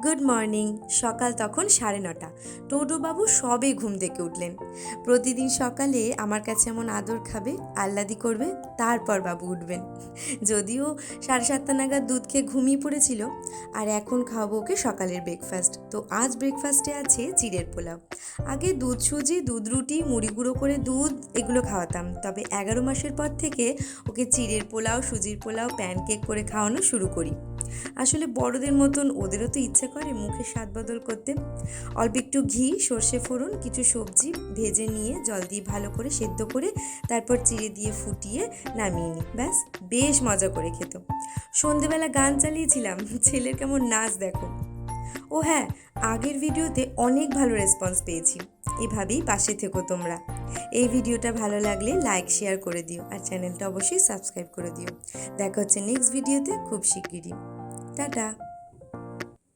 Good morning. সকাল তখন 9:30। টোটোবাবু সবে ঘুম থেকে উঠলেন। প্রতিদিন সকালে আমার কাছে এমন আদর খাবে, আহ্লাদি করবে, তারপর বাবু উঠবেন। যদিও 7:30 নাগাদ দুধ খেয়ে ঘুমিয়ে পড়েছিল। আর এখন খাওয়াবো ওকে সকালের ব্রেকফাস্ট। তো আজ ব্রেকফাস্টে আছে চিড়ের পোলাও। আগে দুধ সুজি, দুধ রুটি, মুড়ি গুঁড়ো করে দুধ এগুলো খাওয়াতাম, তবে 11 মাসের পর থেকে ওকে চিড়ের পোলাও, সুজির পোলাও, প্যানকেক করে খাওয়ানো শুরু করি। আসলে বড়দের মতন ওদেরও তো ইচ্ছে করে মুখের স্বাদ বদল করতে। অল্প একটু ঘি, সর্ষে ফোড়ন, কিছু সবজি ভেজে নিয়ে জল দিয়ে ভালো করে সেদ্ধ করে তারপর চিড়ে দিয়ে ফুটিয়ে নামিয়ে নিই, ব্যাস। বেশ মজা করে খেত। সন্ধেবেলা গান চালিয়েছিলাম, ছেলের কেমন নাচ দেখো। ও হ্যাঁ, আগের ভিডিওতে অনেক ভালো রেসপন্স পেয়েছি। এভাবেই পাশে থেকো তোমরা। এই ভিডিওটা ভালো লাগলে লাইক শেয়ার করে দিও, আর চ্যানেলটা অবশ্যই সাবস্ক্রাইব করে দিও। দেখা হচ্ছে নেক্সট ভিডিওতে খুব শিগগিরই। টাটা।